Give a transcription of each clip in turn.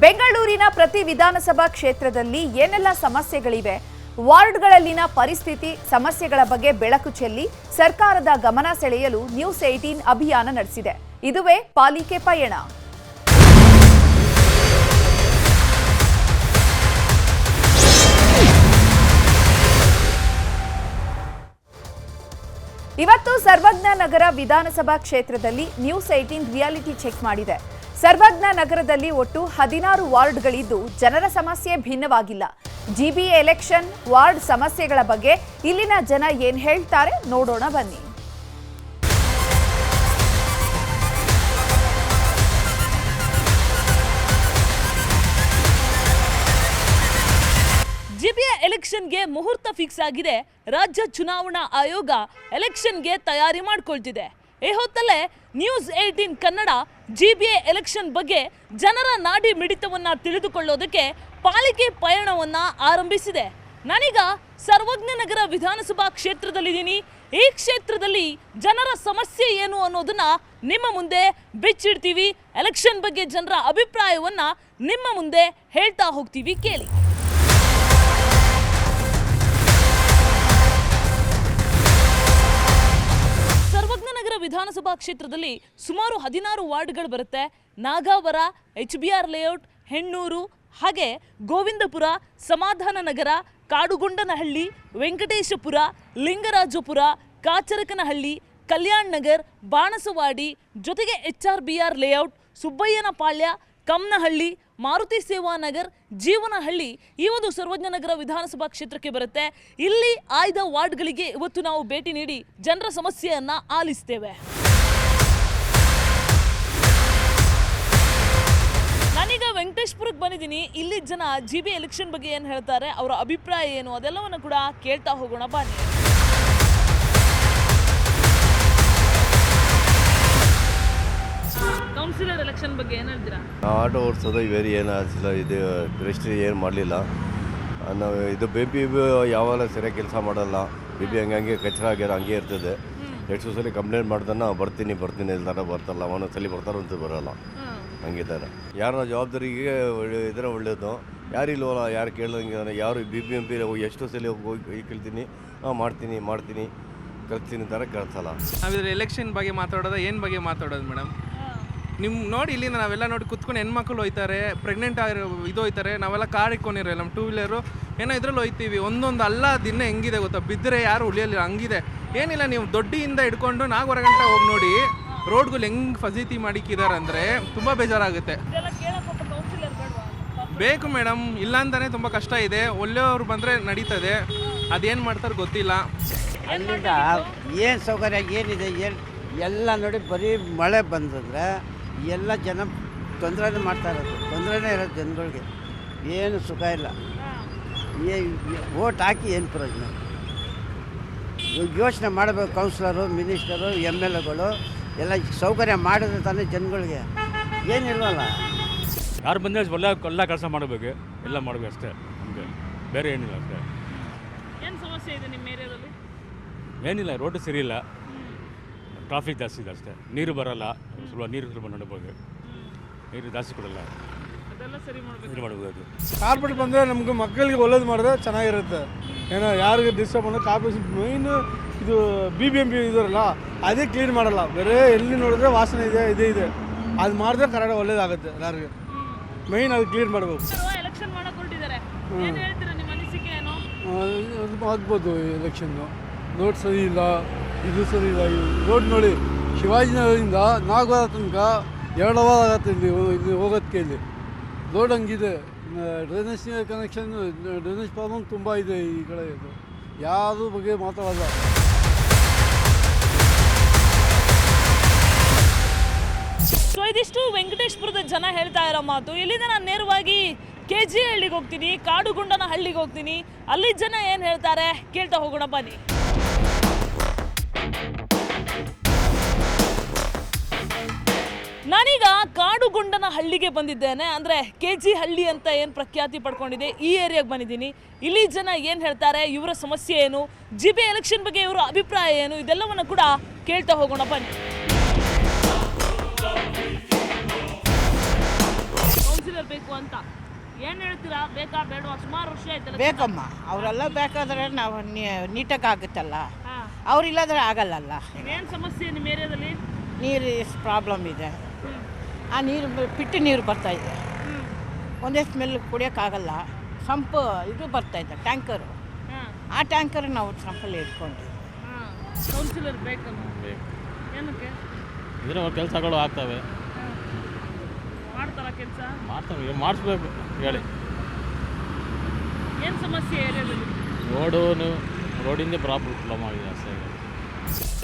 ಬೆಂಗಳೂರಿನ ಪ್ರತಿ ವಿಧಾನಸಭಾ ಕ್ಷೇತ್ರದಲ್ಲಿ ಏನೆಲ್ಲ ಸಮಸ್ಯೆಗಳಿವೆ, ವಾರ್ಡ್ಗಳಲ್ಲಿನ ಪರಿಸ್ಥಿತಿ ಸಮಸ್ಯೆಗಳ ಬಗ್ಗೆ ಬೆಳಕು ಚೆಲ್ಲಿ ಸರ್ಕಾರದ ಗಮನ ಸೆಳೆಯಲು ನ್ಯೂಸ್ 18 ಅಭಿಯಾನ ನಡೆಸಿದೆ. ಇದುವೇ ಪಾಲಿಕೆ ಪಯಣ. ಇವತ್ತು ಸರ್ವಜ್ಞ ನಗರ ವಿಧಾನಸಭಾ ಕ್ಷೇತ್ರದಲ್ಲಿ ನ್ಯೂಸ್ 18 ರಿಯಾಲಿಟಿ ಚೆಕ್ ಮಾಡಿದೆ. ಸರ್ವಜ್ಞ ನಗರದಲ್ಲಿ ಒಟ್ಟು 16 ವಾರ್ಡ್ಗಳಿದ್ದು ಜನರ ಸಮಸ್ಯೆ ಭಿನ್ನವಾಗಿಲ್ಲ. ಜಿಬಿಎ ಎಲೆಕ್ಷನ್ ವಾರ್ಡ್ ಸಮಸ್ಯೆಗಳ ಬಗ್ಗೆ ಇಲ್ಲಿನ ಜನ ಏನ್ ಹೇಳ್ತಾರೆ ನೋಡೋಣ ಬನ್ನಿ. ಜಿಬಿಎ ಎಲೆಕ್ಷನ್ಗೆ ಮುಹೂರ್ತ ಫಿಕ್ಸ್ ಆಗಿದೆ. ರಾಜ್ಯ ಚುನಾವಣಾ ಆಯೋಗ ಎಲೆಕ್ಷನ್ಗೆ ತಯಾರಿ ಮಾಡಿಕೊಳ್ತಿದೆ. ಈ ಹೊತ್ತಲ್ಲೇ ನ್ಯೂಸ್ 18 ಕನ್ನಡ ಜಿಬಿಎ ಎಲೆಕ್ಷನ್ ಬಗ್ಗೆ ಜನರ ನಾಡಿ ಮಿಡಿತವನ್ನ ತಿಳಿದುಕೊಳ್ಳೋದಕ್ಕೆ ಪಾಲಿಕೆ ಪಯಣವನ್ನ ಆರಂಭಿಸಿದೆ. ನಾನೀಗ ಸರ್ವಜ್ಞ ನಗರ ವಿಧಾನಸಭಾ ಕ್ಷೇತ್ರದಲ್ಲಿದ್ದೀನಿ. ಈ ಕ್ಷೇತ್ರದಲ್ಲಿ ಜನರ ಸಮಸ್ಯೆ ಏನು ಅನ್ನೋದನ್ನ ನಿಮ್ಮ ಮುಂದೆ ಬಿಚ್ಚಿಡ್ತೀವಿ. ಎಲೆಕ್ಷನ್ ಬಗ್ಗೆ ಜನರ ಅಭಿಪ್ರಾಯವನ್ನ ನಿಮ್ಮ ಮುಂದೆ ಹೇಳ್ತಾ ಹೋಗ್ತೀವಿ, ಕೇಳಿ. ಸರ್ವಜ್ಞನಗರ ವಿಧಾನಸಭಾ ಕ್ಷೇತ್ರದಲ್ಲಿ ಸುಮಾರು 16 ವಾರ್ಡ್ಗಳು ಬರುತ್ತೆ. ನಾಗಾವರ, HBR ಲೇಔಟ್, ಹೆಣ್ಣೂರು, ಹಾಗೆ ಗೋವಿಂದಪುರ, ಸಮಾಧಾನ ನಗರ, ಕಾಡುಗೊಂಡನಹಳ್ಳಿ, ವೆಂಕಟೇಶಪುರ, ಲಿಂಗರಾಜಪುರ, ಕಾಚರಕನಹಳ್ಳಿ, ಕಲ್ಯಾಣ್ ನಗರ್, ಬಾಣಸವಾಡಿ, ಜೊತೆಗೆ HRBR ಲೇಔಟ್, ಸುಬ್ಬಯ್ಯನ ಪಾಳ್ಯ, ಕಮ್ನಹಳ್ಳಿ, ಮಾರುತಿ ಸೇವಾ ನಗರ್, ಜೀವನಹಳ್ಳಿ ಈ ಒಂದು ಸರ್ವಜ್ಞ ನಗರ ವಿಧಾನಸಭಾ ಕ್ಷೇತ್ರಕ್ಕೆ ಬರುತ್ತೆ. ಇಲ್ಲಿ ಆಯ್ದ ವಾರ್ಡ್ಗಳಿಗೆ ಇವತ್ತು ನಾವು ಭೇಟಿ ನೀಡಿ ಜನರ ಸಮಸ್ಯೆಯನ್ನ ಆಲಿಸ್ತೇವೆ. ನಾನೀಗ ವೆಂಕಟೇಶ್ಪುರಕ್ಕೆ ಬಂದಿದ್ದೀನಿ. ಇಲ್ಲಿ ಜನ ಜಿಬಿಎ ಎಲೆಕ್ಷನ್ ಬಗ್ಗೆ ಏನು ಹೇಳ್ತಾರೆ, ಅವರ ಅಭಿಪ್ರಾಯ ಏನು, ಅದೆಲ್ಲವನ್ನು ಕೂಡ ಕೇಳ್ತಾ ಹೋಗೋಣ ಬನ್ನಿ. ಕೌನ್ಸಿಲರ್ ಎಲೆಕ್ಷನ್ ಬಗ್ಗೆ ಏನು ಹೇಳ್ತೀರಾ? ಆಟೋ ಓಡಿಸೋದು ಇವೇರಿ ಏನು ಅನಿಸಿಲ್ಲ. ಇದು ರೆಸ್ಟ್ ಏನು ಮಾಡಲಿಲ್ಲ. ನಾವು ಇದು BB ಯಾವಾಗ ಸರಿಯಾಗಿ ಕೆಲಸ ಮಾಡಲ್ಲ. BB ಹಂಗೆ ಕಚರ ಆಗ್ಯಾರ ಹಂಗೆ ಇರ್ತದೆ. ಎಷ್ಟು ಸಲ ಕಂಪ್ಲೇಂಟ್ ಮಾಡ್ದಾನ ಬರ್ತೀನಿ ಇಲ್ದಾರ ಬರ್ತಲ್ಲ, ಒಂದೊಂದ್ಸಲಿ ಬರ್ತಾರೋ ಅಂತ ಬರೋಲ್ಲ, ಹಂಗಿದ್ದಾರೆ. ಯಾರನ್ನ ಜವಾಬ್ದಾರಿಗೆ ಇದ್ರೆ ಒಳ್ಳೇದು. ಯಾರಿಲ್ವಲ್ಲ, ಯಾರು ಕೇಳೋಂಗೆ ಯಾರು BBMP ಎಷ್ಟು ಸಲ ಹೋಗಿ ಕೇಳ್ತೀನಿ, ಮಾಡ್ತೀನಿ ಕಳಿಸ್ತೀನಿ ಥರ ಕಳಿಸಲ್ಲ. ನಾವಿದ್ರೆ ಎಲೆಕ್ಷನ್ ಬಗ್ಗೆ ಮಾತಾಡೋದು, ಏನು ಬಗ್ಗೆ ಮಾತಾಡೋದು ಮೇಡಮ್? ನಿಮ್ಮ ನೋಡಿ ಇಲ್ಲಿಂದ ನಾವೆಲ್ಲ ನೋಡಿ ಕುತ್ಕೊಂಡು ಹೆಣ್ಮಕ್ಳು ಹೋಯ್ತಾರೆ, ಪ್ರೆಗ್ನೆಂಟ್ ಆಗಿರೋ ಇದು ಹೋಯ್ತಾರೆ. ನಾವೆಲ್ಲ ಕಾರ್ ಇಟ್ಕೊಂಡಿರೋ ನಮ್ಮ 2 ವೀಲರು ಏನೋ ಇದ್ರಲ್ಲಿ ಹೋಯ್ತೀವಿ. ಒಂದೊಂದು ಅಲ್ಲ ದಿನ ಹೆಂಗಿದೆ ಗೊತ್ತಾ, ಬಿದ್ದರೆ ಯಾರು ಉಳಿಯಲ್ಲ, ಹಂಗಿದೆ. ಏನಿಲ್ಲ, ನೀವು ದೊಡ್ಡಿಯಿಂದ ಹಿಡ್ಕೊಂಡು 4 ಗಂಟೆ ಹೋಗಿ ನೋಡಿ ರೋಡ್ಗಳು ಹೆಂಗೆ ಫಜೀತಿ ಮಾಡಿಕ್ಕಿದ್ದಾರೆ ಅಂದರೆ ತುಂಬ ಬೇಜಾರಾಗುತ್ತೆ. ಬೇಕು ಮೇಡಮ್, ಇಲ್ಲ ಅಂತಾನೆ ತುಂಬ ಕಷ್ಟ ಇದೆ. ಒಳ್ಳೆಯವರು ಬಂದರೆ ನಡೀತದೆ, ಅದೇನು ಮಾಡ್ತಾರೆ ಗೊತ್ತಿಲ್ಲ. ಅಲ್ಲಿಂದ ಏನು ಸೌಕರ್ಯ ಏನಿದೆ ಎಲ್ಲ ನೋಡಿ, ಬರೀ ಮಳೆ ಬಂದರೆ ಎಲ್ಲ ಜನ ತೊಂದರೆನೇ ಮಾಡ್ತಾ ಇರೋದು ಜನಗಳಿಗೆ. ಏನು ಸುಖ ಇಲ್ಲ. ಓಟ್ ಹಾಕಿ ಏನು ಪ್ರಯೋಜನ? ಯೋಚನೆ ಮಾಡಬೇಕು ಕೌನ್ಸಿಲರು, ಮಿನಿಸ್ಟರು, MLAಗಳು ಎಲ್ಲ ಸೌಕರ್ಯ ಮಾಡಿದ್ರೆ ತಾನೇ ಜನಗಳಿಗೆ. ಏನಿಲ್ವಲ್ಲ, ಯಾರು ಬಂದರೆ ಎಲ್ಲ ಕೆಲಸ ಮಾಡಬೇಕು, ಎಲ್ಲ ಮಾಡಬೇಕು ಅಷ್ಟೇ, ನಮಗೆ ಬೇರೆ ಏನಿಲ್ಲ ಅಷ್ಟೇ. ಏನು ಸಮಸ್ಯೆ ಇದೆ ನಿಮ್ಮ ಏರಿಯಾದಲ್ಲಿ? ಏನಿಲ್ಲ, ರೋಡ್ ಸರಿ ಇಲ್ಲ, ಟ್ರಾಫಿಕ್ ಜಾಸ್ತಿ ಇದೆ ಅಷ್ಟೇ. ನೀರು ಬರೋಲ್ಲ, ಸ್ವಲ್ಪ ನಡಬಹುದು, ನೀರು ಜಾಸ್ತಿ ಕೊಡಲ್ಲ, ಅದೆಲ್ಲ ಸರಿ ಮಾಡಬಹುದು. ಕಾರ್ಪೊರೇಟ್ ಬಂದರೆ ನಮಗೆ ಮಕ್ಕಳಿಗೆ ಒಳ್ಳೇದು ಮಾಡಿದ್ರೆ ಚೆನ್ನಾಗಿರುತ್ತೆ. ಏನೋ ಯಾರಿಗೆ ಡಿಸ್ಟರ್ಬ್ ಅನ್ನೋ ಕಾರ್ಪೊರೇಷನ್ ಮೇಯ್ನ್ ಇದು BBMP ಇದಾರಲ್ಲ, ಅದೇ ಕ್ಲೀನ್ ಮಾಡಲ್ಲ. ಬೇರೆ ಎಲ್ಲಿ ನೋಡಿದ್ರೆ ವಾಸನೆ ಇದೆ ಅದು ಮಾಡಿದ್ರೆ ಕರೆಕ್ಟ್ ಒಳ್ಳೇದಾಗುತ್ತೆ. ಎಲ್ಲರಿಗೆ ಮೇಯ್ನ್ ಅದು ಕ್ಲೀನ್ ಮಾಡಬೇಕು. ಎಲೆಕ್ಷನ್ ಮಾಡಕ್ಕೆ ಹೊರಟಿದ್ದಾರೆ, ಏನು ಹೇಳ್ತೀರಾ, ನಿಮ್ಮ ಅನಿಸಿಕೆ ಏನು? ಆಗ್ಬೋದು ಎಲೆಕ್ಷನ್ನು. ರೋಡ್ ಸರಿ ಇಲ್ಲ, ಇದು ಸರಿ ಇಲ್ಲ. ರೋಡ್ ನೋಡಿ, ಶಿವಾಜಿನಗರದಿಂದ ನಾಗವಾರ ತನಕ 2 ಅವರ್ ಆಗುತ್ತೆ ಇಲ್ಲಿ ಹೋಗೋದಕ್ಕೆ. ಇಲ್ಲಿ ರೋಡ್ ಹಂಗಿದೆ. ಡ್ರೈನೇಜ್ ಕನೆಕ್ಷನ್, ಡ್ರೈನೇಜ್ ಪ್ರಾಬ್ಲಮ್ ತುಂಬ ಇದೆ ಈ ಕಡೆ. ಇದು ಯಾರು ಬಗ್ಗೆ ಮಾತಾಡಲ್ಲ. ಸೊ ಇದಿಷ್ಟು ವೆಂಕಟೇಶ್ಪುರದ ಜನ ಹೇಳ್ತಾ ಇರೋ ಮಾತು. ಇಲ್ಲಿಂದ ನಾನು ನೇರವಾಗಿ KG ಹಳ್ಳಿಗೆ ಹೋಗ್ತೀನಿ, ಕಾಡುಗೊಂಡನ ಹಳ್ಳಿಗೆ ಹೋಗ್ತೀನಿ. ಅಲ್ಲಿ ಜನ ಏನು ಹೇಳ್ತಾರೆ ಕೇಳ್ತಾ ಹೋಗೋಣ ಬನ್ನಿ. ನಾನೀಗ ಕಾಡುಗೊಂಡನ ಹಳ್ಳಿಗೆ ಬಂದಿದ್ದೇನೆ. ಅಂದರೆ KG ಹಳ್ಳಿ ಅಂತ ಏನು ಪ್ರಖ್ಯಾತಿ ಪಡ್ಕೊಂಡಿದೆ, ಈ ಏರಿಯಾಗೆ ಬಂದಿದ್ದೀನಿ. ಇಲ್ಲಿ ಜನ ಏನು ಹೇಳ್ತಾರೆ, ಇವರ ಸಮಸ್ಯೆ ಏನು, ಜಿಬಿಎ ಎಲೆಕ್ಷನ್ ಬಗ್ಗೆ ಇವರ ಅಭಿಪ್ರಾಯ ಏನು, ಇದೆಲ್ಲವನ್ನು ಕೂಡ ಕೇಳ್ತಾ ಹೋಗೋಣ ಬನ್ನಿ. ಕೌನ್ಸಿಲರ್ ಬೇಕು ಅಂತ ಏನು ಹೇಳ್ತೀರಾ? ಬೇಕಾ ಬೇಡವಾ? ಸುಮಾರು ವರ್ಷ ಆಯ್ತಲ್ಲ. ಬೇಕಮ್ಮ, ಅವರೆಲ್ಲ ಬೇಕಾದ್ರೆ ನಾವು ನೀಟಾಗಿ ಆಗುತ್ತಲ್ಲ, ಹಾಂ, ಅವರಿಲ್ಲದ್ರೆ ಆಗಲ್ಲಲ್ಲ. ಏನು ಸಮಸ್ಯೆ ನಿಮ್ಮ ಏರಿಯಾದಲ್ಲಿ? ನೀರು ಪ್ರಾಬ್ಲಮ್ ಇದೆ. ಆ ನೀರು ಪಿಟ್ಟು ನೀರು ಬರ್ತಾಯಿದೆ, ಒಂದೇ ಸ್ಮೆಲ್ ಕುಡಿಯೋಕ್ಕಾಗಲ್ಲ. ಸಂಪು ಇದು ಬರ್ತಾಯಿದೆ, ಟ್ಯಾಂಕರು. ಹಾಂ ಆ ಟ್ಯಾಂಕರ್ ನಾವು ಸಂಪಲ್ಲಿ ಇಟ್ಕೊಂಡ್ವಿ. ಹಾಂ, ಕೌನ್ಸಿಲರ್ ಬೇಕಲ್ಲ? ಬೇಕು. ಏನಕ್ಕೆ? ಇದ್ರೆ ಕೆಲಸಗಳು ಆಗ್ತವೆ, ಮಾಡ್ತಾರ ಕೆಲಸ? ಮಾಡ್ತವೆ, ಮಾಡಿಸ್ಬೇಕು ಹೇಳಿ. ಏನು ಸಮಸ್ಯೆ ಏರಿಯಾದಲ್ಲಿ? ರೋಡಿಂದ ಪ್ರಾಬ್ಲಮ್ ಆಗಿದೆ ಅಷ್ಟೇ.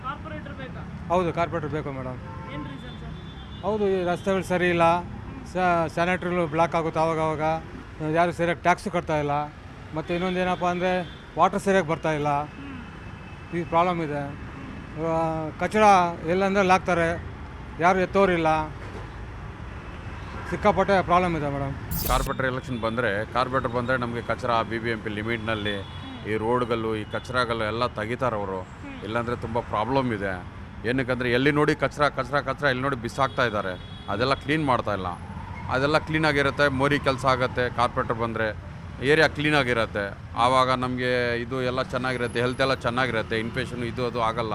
ಕಾರ್ಪೊರೇಟರ್ ಬೇಕಾ? ಹೌದು, ಕಾರ್ಪೊರೇಟರ್ ಬೇಕು ಮೇಡಮ್. ಏನು ರೀಸನ್ ಸರ್? ಹೌದು, ಈ ರಸ್ತೆಗಳು ಸರಿ ಇಲ್ಲ, ಸ್ಯಾನಿಟ್ರಿಗಳು ಬ್ಲಾಕ್ ಆಗುತ್ತೆ ಆವಾಗ. ಯಾರು ಸರಿಯಾಗಿ ಟ್ಯಾಕ್ಸು ಕಟ್ತಾ ಇಲ್ಲ. ಮತ್ತು ಇನ್ನೊಂದು ಏನಪ್ಪ ಅಂದರೆ ವಾಟರ್ ಸರಿಯಾಗಿ ಬರ್ತಾ ಇಲ್ಲ. ಈ ಪ್ರಾಬ್ಲಮ್ ಇದೆ. ಕಚಡ ಎಲ್ಲಂದ್ರೆ ಹಾಕ್ತಾರೆ, ಯಾರು ಎತ್ತೋರಿಲ್ಲ. ಸಿಕ್ಕಾಪಟ್ಟೆ ಪ್ರಾಬ್ಲಮ್ ಇದೆ ಮೇಡಮ್. ಕಾರ್ಪೊರೇಟರ್ ಎಲೆಕ್ಷನ್ ಬಂದರೆ ನಮಗೆ ಕಚರ BBMP ಲಿಮಿಟ್ನಲ್ಲಿ ಈ ರೋಡ್ಗಳು, ಈ ಕಚರಗಳು ಎಲ್ಲ ತೆಗಿತಾರೆ ಅವರು. ಇಲ್ಲಾಂದರೆ ತುಂಬ ಪ್ರಾಬ್ಲಮ್ ಇದೆ. ಏನಕ್ಕಂದರೆ ಎಲ್ಲಿ ನೋಡಿ ಕಚರ ಎಲ್ಲಿ ನೋಡಿ ಬಿಸಾಕ್ತಾ ಇದ್ದಾರೆ. ಅದೆಲ್ಲ ಕ್ಲೀನ್ ಮಾಡ್ತಾ ಇಲ್ಲ. ಅದೆಲ್ಲ ಕ್ಲೀನಾಗಿರುತ್ತೆ, ಮೋರಿ ಕೆಲಸ ಆಗುತ್ತೆ. ಕಾರ್ಪೊರೇಟರ್ ಬಂದರೆ ಏರಿಯಾ ಕ್ಲೀನಾಗಿರುತ್ತೆ. ಆವಾಗ ನಮಗೆ ಇದು ಎಲ್ಲ ಚೆನ್ನಾಗಿರುತ್ತೆ, ಹೆಲ್ತ್ ಎಲ್ಲ ಚೆನ್ನಾಗಿರುತ್ತೆ. ಇನ್ಫೆಕ್ಷನ್ ಇದು ಅದು ಆಗಲ್ಲ.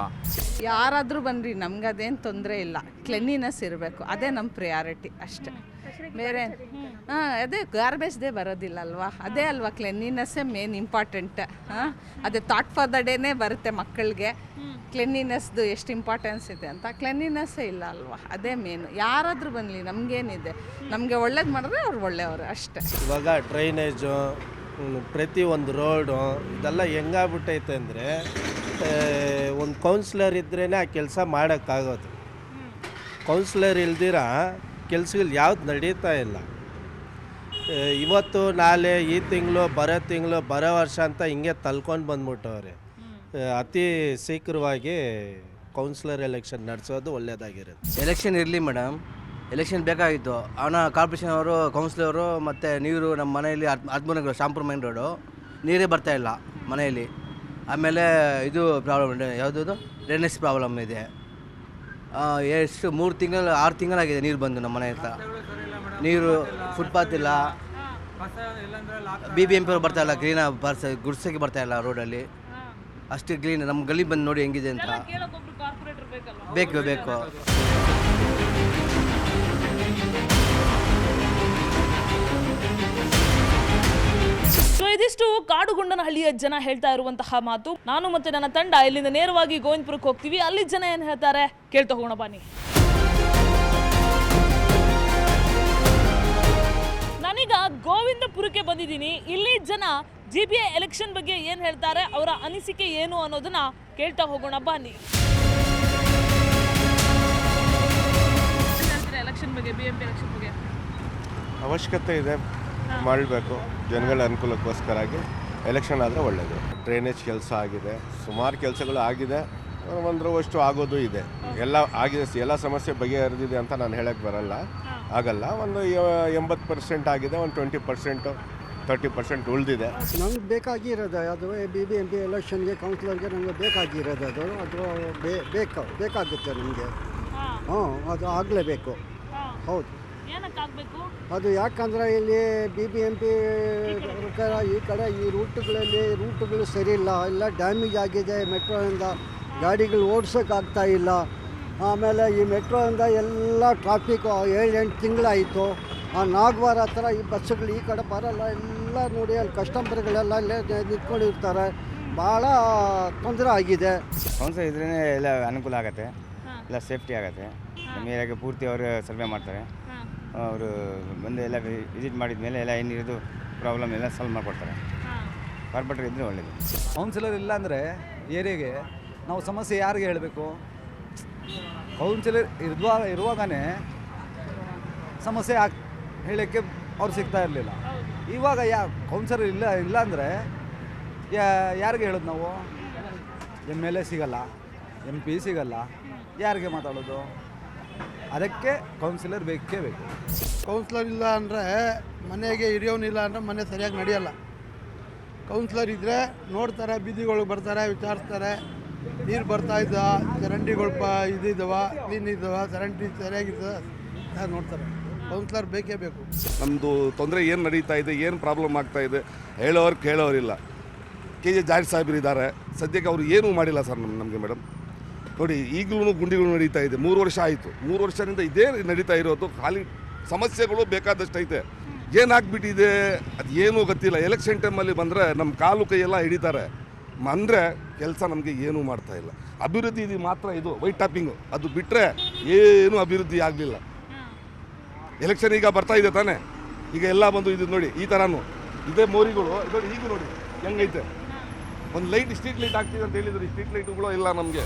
ಯಾರಾದರೂ ಬನ್ನಿರಿ, ನಮ್ಗೆ ಅದೇನು ತೊಂದರೆ ಇಲ್ಲ. ಕ್ಲೆನ್ಲಿನೆಸ್ ಇರಬೇಕು, ಅದೇ ನಮ್ಮ ಪ್ರಿಯಾರಿಟಿ ಅಷ್ಟೇ. ಬೇರೆ ಅದೇ ಗಾರ್ಬೇಜ್ದೇ ಬರೋದಿಲ್ಲ ಅಲ್ವಾ, ಅದೇ ಅಲ್ವಾ ಕ್ಲೆನ್ಲಿನೆಸ್ಸೇ ಮೇನ್ ಇಂಪಾರ್ಟೆಂಟ್. ಅದೇ ಥಾಟ್ ಫಾರ್ ದ ಡೇನೇ ಬರುತ್ತೆ ಮಕ್ಕಳಿಗೆ, ಕ್ಲೆನ್ಲಿನೆಸ್ದು ಎಷ್ಟು ಇಂಪಾರ್ಟೆನ್ಸ್ ಇದೆ ಅಂತ. ಕ್ಲೆನ್ಲಿನೆಸ್ಸೇ ಇಲ್ಲ ಅಲ್ವಾ, ಅದೇ ಮೇನು. ಯಾರಾದರೂ ಬನ್ನಲಿ, ನಮಗೇನಿದೆ, ನಮಗೆ ಒಳ್ಳೇದು ಮಾಡಿದ್ರೆ ಅವ್ರು ಒಳ್ಳೆಯವರು ಅಷ್ಟೇ. ಇವಾಗ ಡ್ರೈನೇಜು, ಪ್ರತಿಯೊಂದು ರೋಡು ಇದೆಲ್ಲ ಹೆಂಗಾಗ್ಬಿಟ್ಟೈತೆ ಅಂದರೆ ಒಂದು ಕೌನ್ಸಿಲರ್ ಇದ್ರೇ ಆ ಕೆಲಸ ಮಾಡೋಕ್ಕಾಗೋದು. ಕೌನ್ಸಿಲರ್ ಇಲ್ದಿರ ಕೆಲಸಗಳು ಯಾವ್ದು ನಡೀತಾ ಇಲ್ಲ. ಇವತ್ತು ನಾಳೆ ಈ ತಿಂಗಳು ಬರೋ ವರ್ಷ ಅಂತ ಹಿಂಗೆ ತಲ್ಕೊಂಡು ಬಂದ್ಬಿಟ್ಟವ್ರೆ. ಅತಿ ಶೀಘ್ರವಾಗಿ ಕೌನ್ಸಿಲರ್ ಎಲೆಕ್ಷನ್ ನಡೆಸೋದು ಒಳ್ಳೆಯದಾಗಿರುತ್ತೆ. ಎಲೆಕ್ಷನ್ ಇರಲಿ ಮೇಡಮ್, ಎಲೆಕ್ಷನ್ ಬೇಕಾಗಿತ್ತು. ಅವನ ಕಾರ್ಪೊರೇಷನ್ ಅವರು, ಕೌನ್ಸಿಲರು ಮತ್ತು ನೀರು ನಮ್ಮ ಮನೆಯಲ್ಲಿ 13 ಶಾಂಪುರ್ ಮೈನ್ ರೋಡು ನೀರೇ ಬರ್ತಾಯಿಲ್ಲ ಮನೆಯಲ್ಲಿ. ಆಮೇಲೆ ಇದು ಪ್ರಾಬ್ಲಮ್, ಯಾವುದದು ಡ್ರೈನೇಜ್ ಪ್ರಾಬ್ಲಮ್ ಇದೆ. ಎಷ್ಟು 6 ತಿಂಗಳಾಗಿದೆ ನೀರು ಬಂದು ನಮ್ಮ ಮನೆ ಹತ್ರ. ನೀರು ಫುಟ್ಪಾತ್ ಇಲ್ಲ, BBMP ಅವ್ರು ಬರ್ತಾಯಿಲ್ಲ, ಕ್ಲೀನಾಗಿ ಗುಡ್ಸೋಕ್ಕೆ ಬರ್ತಾಯಿಲ್ಲ ರೋಡಲ್ಲಿ. ಅಷ್ಟು ಕ್ಲೀನ್ ನಮ್ಮ ಗಲಿ ಬಂದು ನೋಡಿ ಹೆಂಗಿದೆ ಅಂತ. ಬೇಕು. ಸೊ ಇದಿಷ್ಟು ಕಾಡುಗೊಂಡನಹಳ್ಳಿಯ ಜನ ಹೇಳ್ತಾ ಇರುವಂತಹ ಮಾತು. ನಾನು ಮತ್ತೆ ನನ್ನ ತಂಡ ಇಲ್ಲಿಂದ ನೇರವಾಗಿ ಗೋವಿಂದಪುರಕ್ಕೆ ಹೋಗ್ತೀವಿ. ಅಲ್ಲಿ ಜನ ಏನು ಹೇಳ್ತಾರೆ ಕೇಳ್ತಾ ಹೋಗೋಣ ಬನ್ನಿ. ನಾನೀಗ ಗೋವಿಂದಪುರಕ್ಕೆ ಬಂದಿದ್ದೀನಿ. ಇಲ್ಲಿ ಜನ GBA ಎಲೆಕ್ಷನ್ ಬಗ್ಗೆ ಏನು ಹೇಳ್ತಾರೆ, ಅವರ ಅನಿಸಿಕೆ ಏನು ಅನ್ನೋದನ್ನ ಕೇಳ್ತಾ ಹೋಗೋಣ ಬನ್ನಿ. ಎಲೆಕ್ಷನ್ ಬಗ್ಗೆ, BMP ಎಲೆಕ್ಷನ್ ಬಗ್ಗೆ ಅವಶ್ಯಕತೆ ಇದೆ, ಮಾಡಬೇಕು. ಜನಗಳ ಅನುಕೂಲಕ್ಕೋಸ್ಕರಾಗಿ ಎಲೆಕ್ಷನ್ ಆದರೆ ಒಳ್ಳೆಯದು. ಡ್ರೈನೇಜ್ ಕೆಲಸ ಆಗಿದೆ, ಸುಮಾರು ಕೆಲಸಗಳು ಆಗಿದೆ, ಒಂದರಷ್ಟು ಆಗೋದು ಇದೆ. ಎಲ್ಲ ಆಗಿದೆ, ಎಲ್ಲ ಸಮಸ್ಯೆ ಬಗೆಹರಿದಿದೆ ಅಂತ ನಾನು ಹೇಳಕ್ಕೆ ಆಗಲ್ಲ. ಒಂದು 80% ಆಗಿದೆ, ಒಂದು 20% 30% ಉಳಿದಿದೆ. ನಮ್ಗೆ ಬೇಕಾಗಿರೋದು ಅದು BBMP ಎಲೆಕ್ಷನ್ಗೆ, ಕೌನ್ಸಿಲರ್ಗೆ ನಮಗೆ ಬೇಕಾಗಿರೋದು ಅದು ಬೇಕಾಗುತ್ತೆ ನಮಗೆ. ಅದು ಆಗಲೇಬೇಕು. ಹೌದು, ಅದು ಯಾಕಂದರೆ ಇಲ್ಲಿ BBMP ಈ ಕಡೆ ಈ ರೂಟುಗಳು ಸರಿ ಇಲ್ಲ, ಎಲ್ಲ ಡ್ಯಾಮೇಜ್ ಆಗಿದೆ. ಮೆಟ್ರೋಯಿಂದ ಗಾಡಿಗಳು ಓಡಿಸೋಕ್ಕಾಗ್ತಾ ಇಲ್ಲ. ಆಮೇಲೆ ಈ ಮೆಟ್ರೋಯಿಂದ ಎಲ್ಲ ಟ್ರಾಫಿಕ್ 7-8 ತಿಂಗಳಾಯಿತು. ಆ ನಾಗವಾರ ಹತ್ರ ಈ ಬಸ್ಸುಗಳು ಈ ಕಡೆ ಬರೋಲ್ಲ. ಎಲ್ಲ ನೋಡಿ ಅಲ್ಲಿ ಕಸ್ಟಮರ್ಗಳೆಲ್ಲ ಇಲ್ಲೇ ನಿಂತ್ಕೊಂಡಿರ್ತಾರೆ. ಭಾಳ ತೊಂದರೆ ಆಗಿದೆ. ಕೌನ್ಸಿಲರ್ ಇದ್ರೇ ಎಲ್ಲ ಅನುಕೂಲ ಆಗುತ್ತೆ, ಎಲ್ಲ ಸೇಫ್ಟಿ ಆಗುತ್ತೆ. ನಮ್ಮ ಏರಿಯಾಗೆ ಪೂರ್ತಿ ಅವರು ಸರ್ವೆ ಮಾಡ್ತಾರೆ. ಅವರು ಬಂದು ಎಲ್ಲ ವಿಸಿಟ್ ಮಾಡಿದ ಮೇಲೆ ಎಲ್ಲ ಏನಿರೋದು ಪ್ರಾಬ್ಲಮ್ ಎಲ್ಲ ಸಾಲ್ವ್ ಮಾಡಿಕೊಡ್ತಾರೆ. ಕಾರ್ಪೊರೇಟರ್ ಇದ್ದರೆ ಒಳ್ಳೆಯದು. ಕೌನ್ಸಿಲರ್ ಇಲ್ಲ ಅಂದರೆ ಏರಿಯಾಗೆ ನಾವು ಸಮಸ್ಯೆ ಯಾರಿಗೆ ಹೇಳಬೇಕು? ಕೌನ್ಸಿಲರ್ ಇರುವಾಗಲೇ ಸಮಸ್ಯೆ ಹೇಳೋಕ್ಕೆ ಅವ್ರು ಸಿಗ್ತಾ ಇರಲಿಲ್ಲ. ಇವಾಗ ಕೌನ್ಸಿಲರ್ ಇಲ್ಲ ಅಂದರೆ ಯಾರಿಗೆ ಹೇಳೋದು ನಾವು? MLA ಸಿಗಲ್ಲ, MP ಸಿಗಲ್ಲ, ಯಾರಿಗೆ ಮಾತಾಡೋದು? ಅದಕ್ಕೆ ಕೌನ್ಸಿಲರ್ ಬೇಕೇ ಬೇಕು. ಕೌನ್ಸಿಲರ್ ಇಲ್ಲ ಅಂದರೆ ಮನೆಗೆ ಹಿರಿಯೋನಿಲ್ಲ ಅಂದರೆ ಮನೆ ಸರಿಯಾಗಿ ನಡೆಯಲ್ಲ. ಕೌನ್ಸಿಲರ್ ಇದ್ದರೆ ನೋಡ್ತಾರೆ, ಬೀದಿಗಳಿಗೆ ಬರ್ತಾರೆ, ವಿಚಾರಿಸ್ತಾರೆ. ನೀರು ಬರ್ತಾಯಿದ್ದ, ಚರಂಡಿಗಳು ಇದಿದ್ದಾವ, ಕ್ಲೀನ್ ಇದ್ದಾವ, ಚರಂಡಿ ಸರಿಯಾಗಿದ್ದಾವೆ ನೋಡ್ತಾರೆ. ಕೌನ್ಸಿಲರ್ ಬೇಕೇ ಬೇಕು. ನಮ್ಮದು ತೊಂದರೆ ಏನು ನಡೀತಾ ಇದೆ, ಏನು ಪ್ರಾಬ್ಲಮ್ ಆಗ್ತಾ ಇದೆ ಹೇಳೋರು ಕೇಳೋರಿಲ್ಲ. KJ ಜಾರ್ಜ್ ಸಾಹೇಬ್ರು ಇದ್ದಾರೆ, ಸದ್ಯಕ್ಕೆ ಅವರು ಏನೂ ಮಾಡಿಲ್ಲ ಸರ್ ನಮಗೆ ಮೇಡಮ್. ನೋಡಿ ಈಗಲೂ ಗುಂಡಿಗಳು ನಡೀತಾ ಇದೆ, 3 ವರ್ಷ ಆಯಿತು. 3 ವರ್ಷದಿಂದ ಇದೇ ನಡೀತಾ ಇರೋದು. ಖಾಲಿ ಸಮಸ್ಯೆಗಳು ಬೇಕಾದಷ್ಟು ಐತೆ. ಏನಾಗ್ಬಿಟ್ಟಿದೆ ಅದು ಏನೂ ಗೊತ್ತಿಲ್ಲ. ಎಲೆಕ್ಷನ್ ಟೈಮಲ್ಲಿ ಬಂದರೆ ನಮ್ಮ ಕಾಲು ಕೈಯೆಲ್ಲ ಹಿಡಿತಾರೆ, ಅಂದರೆ ಕೆಲಸ ನಮಗೆ ಏನೂ ಮಾಡ್ತಾಯಿಲ್ಲ. ಅಭಿವೃದ್ಧಿ ಇದು ಮಾತ್ರ ಇದು ವೈಟ್ ಟಾಪಿಂಗು, ಅದು ಬಿಟ್ಟರೆ ಏನೂ ಅಭಿವೃದ್ಧಿ ಆಗಲಿಲ್ಲ. ಎಲೆಕ್ಷನ್ ಈಗ ಬರ್ತಾ ಇದೆ ತಾನೇ, ಈಗ ಎಲ್ಲ ಬಂದು ಇದು ನೋಡಿ ಈ ಥರನೂ ಇದೇ ಮೋರಿಗಳು ನೋಡಿ, ಈಗ ನೋಡಿ ಹೆಂಗೈತೆ. ಒಂದು ಲೈಟ್ ಸ್ಟ್ರೀಟ್ ಲೈಟ್ ಆಗ್ತಿದೆ ಅಂತ ಹೇಳಿದ್ರು, ಸ್ಟ್ರೀಟ್ ಲೈಟುಗಳು ಇಲ್ಲ ನಮಗೆ.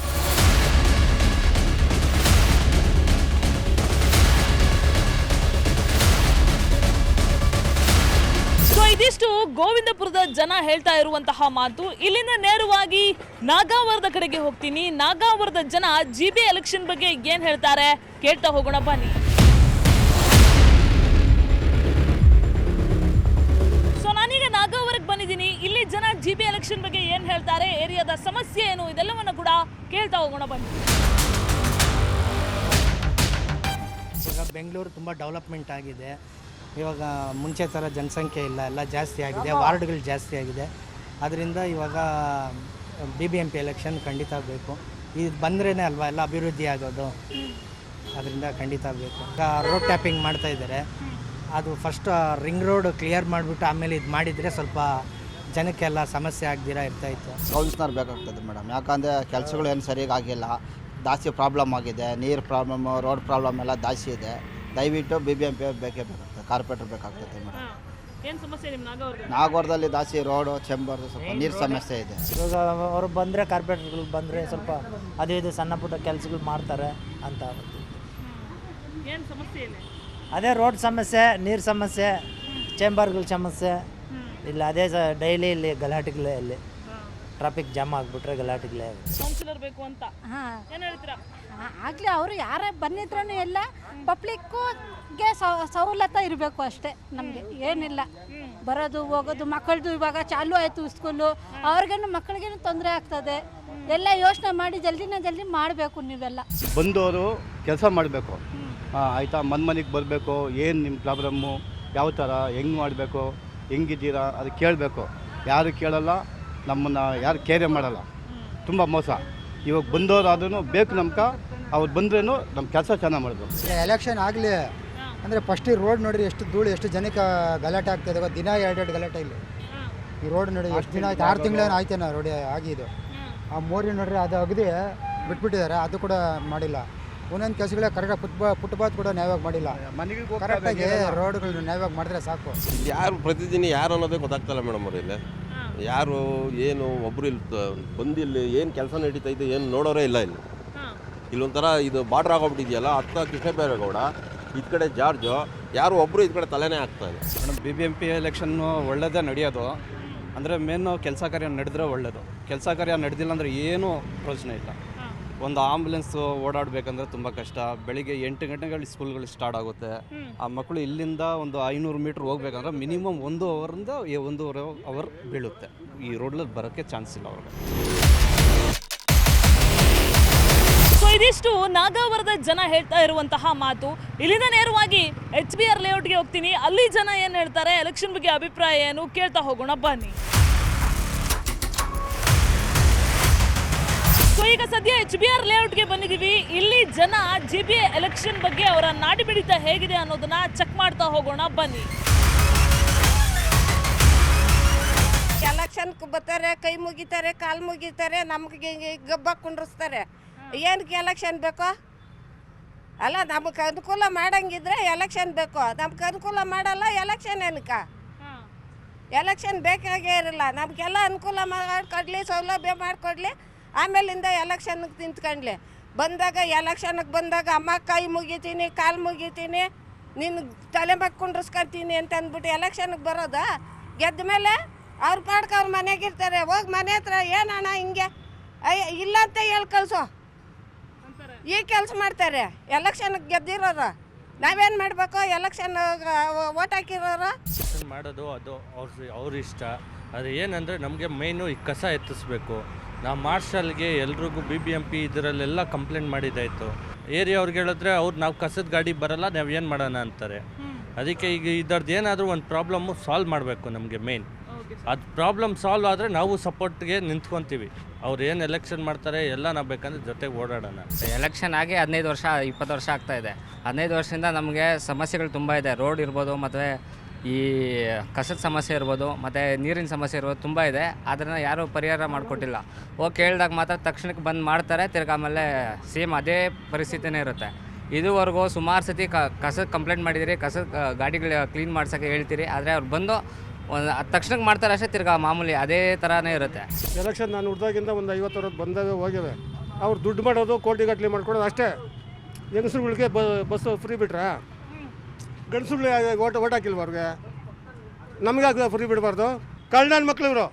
ಸೊ ಇದಿಷ್ಟು ಗೋವಿಂದಪುರದ ಜನ ಹೇಳ್ತಾ ಇರುವಂತಹ ಮಾತು. ಇಲ್ಲಿಂದ ನೇರವಾಗಿ ನಾಗಾವರದ ಕಡೆಗೆ ಹೋಗ್ತೀನಿ. ನಾಗಾವರದ ಜನ GB ಎಲೆಕ್ಷನ್ ಬಗ್ಗೆ ಏನ್ ಹೇಳ್ತಾರೆ ಕೇಳ್ತಾ ಹೋಗೋಣ ಬನ್ನಿ. ಸೊ ನಾನೀಗ ನಾಗಾವರಕ್ಕೆ ಬಂದಿದ್ದೀನಿ. ಇಲ್ಲಿ ಜನ GB ಎಲೆಕ್ಷನ್ ಬಗ್ಗೆ ಏನ್ ಹೇಳ್ತಾರೆ, ಏರಿಯಾದ ಸಮಸ್ಯೆ ಏನು, ಇದೆಲ್ಲವನ್ನ ಕೂಡ ಕೇಳ್ತಾ ಹೋಗೋಣ ಬನ್ನಿ. ಇವಾಗ ಬೆಂಗಳೂರು ತುಂಬ ಡೆವಲಪ್ಮೆಂಟ್ ಆಗಿದೆ. ಇವಾಗ ಮುಂಚೆ ಥರ ಜನಸಂಖ್ಯೆ ಇಲ್ಲ, ಎಲ್ಲ ಜಾಸ್ತಿ ಆಗಿದೆ, ವಾರ್ಡ್ಗಳು ಜಾಸ್ತಿ ಆಗಿದೆ. ಅದರಿಂದ ಇವಾಗ BBMP ಎಲೆಕ್ಷನ್ ಖಂಡಿತ ಬೇಕು. ಇದು ಬಂದ್ರೇ ಅಲ್ವಾ ಎಲ್ಲ ಅಭಿವೃದ್ಧಿ ಆಗೋದು, ಅದರಿಂದ ಖಂಡಿತ ಬೇಕು. ಈಗ ರೋಡ್ ಟ್ಯಾಪಿಂಗ್ ಮಾಡ್ತಾ ಇದ್ದಾರೆ, ಅದು ಫಸ್ಟ್ ರಿಂಗ್ ರೋಡ್ ಕ್ಲಿಯರ್ ಮಾಡಿಬಿಟ್ಟು ಆಮೇಲೆ ಇದು ಮಾಡಿದರೆ ಸ್ವಲ್ಪ ಜನಕ್ಕೆಲ್ಲ ಸಮಸ್ಯೆ ಆಗದಿರ ಇರ್ತಾಯಿತ್ತು. ಕೌನ್ಸಿಲರ್ ಬೇಕಾಗ್ತದೆ ಮೇಡಮ್, ಯಾಕಂದರೆ ಕೆಲಸಗಳು ಏನು ಸರಿಯಾಗಿ ಆಗಿಲ್ಲ, ಜಾಸ್ತಿ ಪ್ರಾಬ್ಲಮ್ ಆಗಿದೆ. ನೀರು ಪ್ರಾಬ್ಲಮ್ಮು, ರೋಡ್ ಪ್ರಾಬ್ಲಮ್ ಎಲ್ಲ ಜಾಸ್ತಿ ಇದೆ. ದಯವಿಟ್ಟು BBMP ಬೇಕೇ ಬೇಕಾಗ್ತದೆ, ಕಾರ್ಪೊರೇಟರ್ ಬೇಕಾಗ್ತದೆ ಮೇಡಮ್. ಏನು ಸಮಸ್ಯೆ ನಿಮ್ಮ ನಾಗವರದಲ್ಲಿ ಜಾಸ್ತಿ ರೋಡು, ಚೆಂಬರ್ದು ಸ್ವಲ್ಪ ನೀರು ಸಮಸ್ಯೆ ಇದೆ. ಇವಾಗ ಅವರು ಬಂದರೆ ಕಾರ್ಪೊರೇಟರ್ಗಳು ಬಂದರೆ ಸ್ವಲ್ಪ ಅದು ಇದು ಸಣ್ಣ ಪುಟ್ಟ ಕೆಲಸಗಳು ಮಾಡ್ತಾರೆ ಅಂತ. ಏನು ಸಮಸ್ಯೆ ಇಲ್ಲ, ಅದೇ ರೋಡ್ ಸಮಸ್ಯೆ, ನೀರು ಸಮಸ್ಯೆ, ಚೇಂಬರ್ಗಳ ಸಮಸ್ಯೆ ಇಲ್ಲ. ಅದೇ ಡೈಲಿ ಇಲ್ಲಿ ಗಲಾಟೆಗಳೇ, ಇಲ್ಲಿ ಟ್ರಾಫಿಕ್ ಜಾಮ್ ಆಗಿಬಿಟ್ರೆ ಗಲಾಟೆಗಳೇ. ಕೌನ್ಸಿಲರ್ ಬೇಕು ಅಂತ ಏನು ಹೇಳ್ತೀರಾ? ಆಗಲಿ, ಅವರು ಯಾರೇ ಬಂದಿದ್ರೂ ಎಲ್ಲ ಪಬ್ಲಿಕ್ಗೆ ಸವಲತ್ತು ಇರಬೇಕು ಅಷ್ಟೇ. ನಮಗೆ ಏನಿಲ್ಲ, ಬರೋದು ಹೋಗೋದು, ಮಕ್ಕಳದು ಇವಾಗ ಚಾಲೂ ಆಯಿತು ಸ್ಕೂಲು, ಅವ್ರಿಗೇನು ಮಕ್ಕಳಿಗೇನು ತೊಂದರೆ ಆಗ್ತದೆ. ಎಲ್ಲ ಯೋಚನೆ ಮಾಡಿ ಜಲ್ದಿ ಮಾಡಬೇಕು. ನೀವೆಲ್ಲ ಬಂದವರು ಕೆಲಸ ಮಾಡಬೇಕು ಆಯಿತಾ. ಮನೆಗೆ ಬರಬೇಕು, ಏನು ನಿಮ್ಮ ಪ್ರಾಬ್ಲಮ್ಮು, ಯಾವ ಥರ ಹೆಂಗೆ ಮಾಡಬೇಕು, ಹೆಂಗಿದ್ದೀರಾ ಅದು ಕೇಳಬೇಕು. ಯಾರು ಕೇಳಲ್ಲ, ನಮ್ಮನ್ನು ಯಾರು ಕೇರೆ ಮಾಡಲ್ಲ. ತುಂಬ ಮೋಸ. ಇವಾಗ ಬಂದವರಾದ್ರೂ ಬೇಕು ನಮ್ಗೆ, ಅವ್ರು ಬಂದ್ರೂ ನಮ್ಮ ಕೆಲಸ ಚೆನ್ನಾಗಿ ಮಾಡಬೇಕು. ಎಲೆಕ್ಷನ್ ಆಗಲಿ ಅಂದರೆ ಫಸ್ಟ್ ಈ ರೋಡ್ ನೋಡಿರಿ, ಎಷ್ಟು ಧೂಳು, ಎಷ್ಟು ಜನಕ್ಕೆ ಗಲಾಟೆ ಆಗ್ತಾಯಿದೆ. ದಿನ 2 ಗಲಾಟೆ ಇಲ್ಲಿ. ಈ ರೋಡ್ ನೋಡಿ ಎಷ್ಟು ದಿನ ಆಯ್ತು, 6 ತಿಂಗಳೇನು ಆಯ್ತೇನೋ ರೋಡ್ ಆಗಿದ್ದು. ಆ ಮೋರಿ ನೋಡ್ರಿ, ಅದು ಅಗದಿ ಬಿಟ್ಬಿಟ್ಟಿದ್ದಾರೆ, ಅದು ಕೂಡ ಮಾಡಿಲ್ಲ. ಒಂದೊಂದು ಕೆಲಸಗಳೇ ಕರೆಕ್ಟಾಗಿ ಫುಟ್ಪಾತ್ ಕೂಡ ನ್ಯಾಯವಾಗಿ ಮಾಡಿಲ್ಲ. ಕರೆಕ್ಟಾಗಿ ರೋಡ್ಗಳು ನ್ಯಾಯವಾಗಿ ಮಾಡಿದ್ರೆ ಸಾಕು. ಯಾರು ಪ್ರತಿದಿನ ಯಾರು ಅನ್ನೋದೇ ಗೊತ್ತಾಗ್ತಲ್ಲ ಮೇಡಮ್. ಅವ್ರು ಇಲ್ಲಿ ಯಾರು ಏನು ಒಬ್ಬರು ಇಲ್ಲಿ ಬಂದಿಲ್ಲಿ ಏನು ಕೆಲಸ ನಡೀತಾ ಇದೆ ಏನು ನೋಡೋರೇ ಇಲ್ಲ. ಇಲ್ಲೊಂಥರ ಇದು ಬಾರ್ಡ್ರ್ ಆಗೋಗ್ಬಿಟ್ಟಿದೆಯಲ್ಲ, ಹತ್ತ ಕೃಷ್ಣ ಬೈರೇಗೌಡ, ಈ ಕಡೆ ಜಾರ್ಜು, ಯಾರು ಒಬ್ಬರು ಈ ಕಡೆ ತಲೆನೇ ಆಗ್ತಾ ಇಲ್ಲ ಮೇಡಮ್. BBMP ಎಲೆಕ್ಷನ್ನು ಒಳ್ಳೆಯದೇ ನಡೆಯೋದು, ಅಂದರೆ ಮೇನು ಕೆಲಸ ಕಾರ್ಯ ನಡೆದ್ರೆ ಒಳ್ಳೆಯದು. ಕೆಲಸ ಕಾರ್ಯ ನಡೆದಿಲ್ಲ ಅಂದರೆ ಏನೂ ಪ್ರಯೋಜನ ಇಲ್ಲ. ಒಂದು ಆಂಬುಲೆನ್ಸು ಓಡಾಡಬೇಕಂದ್ರೆ ತುಂಬ ಕಷ್ಟ. ಬೆಳಿಗ್ಗೆ 8 ಗಂಟೆಗಳು ಸ್ಕೂಲ್ಗಳು ಸ್ಟಾರ್ಟ್ ಆಗುತ್ತೆ. ಆ ಮಕ್ಕಳು ಇಲ್ಲಿಂದ ಒಂದು 500 ಮೀಟ್ರ್ ಹೋಗ್ಬೇಕಂದ್ರೆ ಮಿನಿಮಮ್ 1 ಅವರಿಂದ 1.5 ಅವರ್ ಬೀಳುತ್ತೆ. ಈ ರೋಡ್ಲಲ್ಲಿ ಬರೋಕ್ಕೆ ಚಾನ್ಸ್ ಇಲ್ಲ ಅವ್ರಿಗೆ. ಸೊ ಇದಿಷ್ಟು ನಾಗಾವರದ ಜನ ಹೇಳ್ತಾ ಇರುವಂತಹ ಮಾತು. ಇಲ್ಲಿಂದ ನೇರವಾಗಿ HBR ಲೇಔಟ್ಗೆ ಹೋಗ್ತೀನಿ. ಅಲ್ಲಿ ಜನ ಏನು ಹೇಳ್ತಾರೆ, ಎಲೆಕ್ಷನ್ ಬಗ್ಗೆ ಅಭಿಪ್ರಾಯ ಏನು ಕೇಳ್ತಾ ಹೋಗೋಣ ಬನ್ನಿ. ಸೊ ಈಗ ಸದ್ಯ HBR ಲೇಔಟ್ಗೆ ಬಂದಿದ್ದೀವಿ. ಇಲ್ಲಿ ಜನ GB ಎಲೆಕ್ಷನ್ ಬಗ್ಗೆ ಅವರ ನಾಡಿ ಮಿಡಿತ ಹೇಗಿದೆ ಅನ್ನೋದನ್ನ ಚೆಕ್ ಮಾಡ್ತಾ ಹೋಗೋಣ ಬನ್ನಿ. ಎಲೆಕ್ಷನ್ಗೆ ಬರ್ತಾರೆ, ಕೈ ಮುಗಿತಾರೆ, ಕಾಲು ಮುಗಿತಾರೆ, ನಮಗೆ ಗಬ್ಬ ಕುಂಡ್ರಿಸ್ತಾರೆ. ಏನಕ್ಕೆ ಎಲೆಕ್ಷನ್ ಬೇಕೋ? ಅಲ್ಲ, ನಮಗೆ ಅನುಕೂಲ ಮಾಡಂಗಿದ್ರೆ ಎಲೆಕ್ಷನ್ ಬೇಕು. ನಮ್ಗೆ ಅನುಕೂಲ ಮಾಡಲ್ಲ, ಎಲೆಕ್ಷನ್ ಏನಕ್ಕೆ? ಎಲೆಕ್ಷನ್ ಬೇಕಾಗೇ ಇರಲ್ಲ. ನಮಗೆಲ್ಲ ಅನುಕೂಲ ಮಾಡಿಕೊಡ್ಲಿ, ಸೌಲಭ್ಯ ಮಾಡಿಕೊಡ್ಲಿ, ಆಮೇಲಿಂದ ಎಲೆಕ್ಷನ್ಗೆ ನಿಂತ್ಕೊಂಡ್ಲಿ. ಬಂದಾಗ ಎಲೆಕ್ಷನ್ಗೆ ಬಂದಾಗ ಅಮ್ಮ ಕೈ ಮುಗಿತೀನಿ, ಕಾಲು ಮುಗಿತೀನಿ, ನಿನ್ನ ತಲೆ ಮೇಲೆ ಕುಂಡ್ರಿಸ್ಕೊತೀನಿ ಅಂತ ಅಂದ್ಬಿಟ್ಟು ಎಲೆಕ್ಷನ್ಗೆ ಬರೋದಾ? ಗೆದ್ದ ಮೇಲೆ ಅವ್ರ ಪಾಡ್ಕ ಅವ್ರ ಮನೆಗಿರ್ತಾರೆ. ಹೋಗಿ ಮನೆ ಹತ್ರ ಏನಣ್ಣ ಹಿಂಗೆ ಇಲ್ಲ ಅಂತ ಹೇಳಿ ಕಳಿಸೋ, ಈ ಕೆಲಸ ಮಾಡ್ತಾರೆ. ಎಲೆಕ್ಷನ್ಗೆ ಗೆದ್ದಿರೋರು ನಾವೇನು ಮಾಡಬೇಕು? ಎಲೆಕ್ಷನ್ ಓಟ್ ಹಾಕಿರೋರು ಮಾಡೋದು ಅದು ಅವ್ರ ಇಷ್ಟ. ಅದು ಏನಂದರೆ ನಮಗೆ ಮೇಯ್ನು ಈ ಕಸ ಎತ್ತಿಸ್ಬೇಕು. ನಾವು ಮಾರ್ಷಲ್ಗೆ ಎಲ್ರಿಗೂ BBMP ಇದರಲ್ಲೆಲ್ಲ ಕಂಪ್ಲೇಂಟ್ ಮಾಡಿದ್ದಾಯಿತು. ಏರಿಯಾವ್ರಿಗೆ ಹೇಳಿದ್ರೆ ಅವ್ರು ನಾವು ಕಸದ ಗಾಡಿ ಬರಲ್ಲ ನಾವು ಏನು ಮಾಡೋಣ ಅಂತಾರೆ. ಅದಕ್ಕೆ ಈಗ ಇದರದ್ದು ಏನಾದರೂ ಒಂದು ಪ್ರಾಬ್ಲಮ್ಮು ಸಾಲ್ವ್ ಮಾಡಬೇಕು ನಮಗೆ ಮೇನ್. ಅದು ಪ್ರಾಬ್ಲಮ್ ಸಾಲ್ವ್ ಆದರೆ ನಾವು ಸಪೋರ್ಟ್ಗೆ ನಿಂತ್ಕೊತೀವಿ. ಅವ್ರು ಏನು ಎಲೆಕ್ಷನ್ ಮಾಡ್ತಾರೆ ಎಲ್ಲ ನಾವು ಬೇಕಂದ್ರೆ ಜೊತೆಗೆ ಓಡಾಡೋಣ. ಎಲೆಕ್ಷನ್ ಆಗಿ 15 ವರ್ಷ 20 ವರ್ಷ ಆಗ್ತಾಯಿದೆ. 15 ವರ್ಷದಿಂದ ನಮಗೆ ಸಮಸ್ಯೆಗಳು ತುಂಬ ಇದೆ. ರೋಡ್ ಇರ್ಬೋದು, ಮತ್ತು ಈ ಕಸದ ಸಮಸ್ಯೆ ಇರ್ಬೋದು, ಮತ್ತು ನೀರಿನ ಸಮಸ್ಯೆ ಇರ್ಬೋದು, ತುಂಬ ಇದೆ. ಅದನ್ನು ಯಾರೂ ಪರಿಹಾರ ಮಾಡಿಕೊಟ್ಟಿಲ್ಲ. ಹೋಗಿ ಕೇಳಿದಾಗ ಮಾತ್ರ ತಕ್ಷಣಕ್ಕೆ ಬಂದು ಮಾಡ್ತಾರೆ, ತಿರ್ಗಿ ಆಮೇಲೆ ಸೇಮ್ ಅದೇ ಪರಿಸ್ಥಿತಿನೇ ಇರುತ್ತೆ. ಇದುವರೆಗೂ ಸುಮಾರು ಸತಿ ಕಸದ ಕಂಪ್ಲೇಂಟ್ ಮಾಡಿದಿರಿ, ಕಸದ ಗಾಡಿಗಳು ಕ್ಲೀನ್ ಮಾಡ್ಸೋಕ್ಕೆ ಹೇಳ್ತೀರಿ, ಆದರೆ ಅವ್ರು ಬಂದು ಒಂದು ತಕ್ಷಣಕ್ಕೆ ಮಾಡ್ತಾರೆ ಅಷ್ಟೇ, ತಿರ್ಗಿ ಮಾಮೂಲಿ ಅದೇ ಥರನೇ ಇರುತ್ತೆ. ಎಲೆಕ್ಷನ್ ನಾನು ಹುಡ್ದಾಗಿಂದ ಒಂದು 50 ಬಂದಾಗ ಹೋಗಿವೆ. ಅವ್ರು ದುಡ್ಡು ಮಾಡೋದು, ಕೋಟಿಗಟ್ಟಲೆ ಮಾಡ್ಕೊಡೋದು ಅಷ್ಟೇ. ಹೆಂಗಸ್ರುಗಳಿಗೆ ಬಸ್ಸು ಫ್ರೀ ಬಿಟ್ರಾ? ಗಂಡಸ್ರುಗಳಿಗೆ ಓಟ್ ಹಾಕಿಲ್ವ ಅವ್ರಿಗೆ? ನಮಗೆ ಫ್ರೀ ಬಿಡಬಾರ್ದು? ಕಳ್ಳನ ಮಕ್ಳು ಇವರು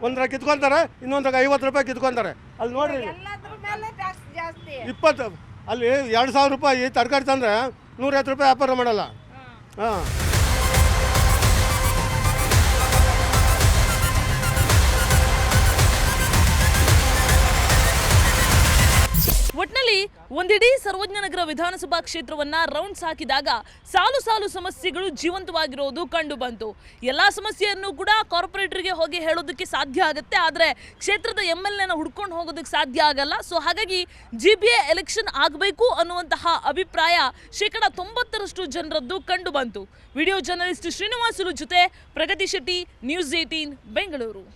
ಒಂದ್ರಾಗ ಕಿತ್ಕೊತಾರೆ, ಇನ್ನೊಂದ್ರಾಗ 50 ರೂಪಾಯಿ ಕಿತ್ಕೊತಾರೆ. ಅಲ್ಲಿ ನೋಡ್ರಿ 20 ಅಲ್ಲಿ 2000 ರೂಪಾಯಿ ತರಕಾರಿ ತಂದರೆ 150 ರೂಪಾಯಿ ವ್ಯಾಪಾರ ಮಾಡಲ್ಲ. ಹಾಂ, ಒಟ್ನಲ್ಲಿ ಒಂದಿಡೀ ಸರ್ವಜ್ಞನಗರ ವಿಧಾನಸಭಾ ಕ್ಷೇತ್ರವನ್ನ ರೌಂಡ್ಸ್ ಹಾಕಿದಾಗ ಸಾಲು ಸಾಲು ಸಮಸ್ಯೆಗಳು ಜೀವಂತವಾಗಿರೋದು ಕಂಡು ಬಂತು. ಎಲ್ಲಾ ಸಮಸ್ಯೆಯನ್ನು ಕೂಡ ಕಾರ್ಪೊರೇಟರ್ಗೆ ಹೋಗಿ ಹೇಳೋದಕ್ಕೆ ಸಾಧ್ಯ ಆಗುತ್ತೆ, ಆದರೆ ಕ್ಷೇತ್ರದ MLA ನ ಹುಡ್ಕೊಂಡು ಹೋಗೋದಕ್ಕೆ ಸಾಧ್ಯ ಆಗಲ್ಲ. ಸೊ ಹಾಗಾಗಿ GBA ಎಲೆಕ್ಷನ್ ಆಗಬೇಕು ಅನ್ನುವಂತಹ ಅಭಿಪ್ರಾಯ 90% ಜನರದ್ದು ಕಂಡು ಬಂತು. ವಿಡಿಯೋ ಜರ್ನಲಿಸ್ಟ್ ಶ್ರೀನಿವಾಸುಲು ಜೊತೆ ಪ್ರಗತಿ ಶೆಟ್ಟಿ, ನ್ಯೂಸ್ 18 ಬೆಂಗಳೂರು.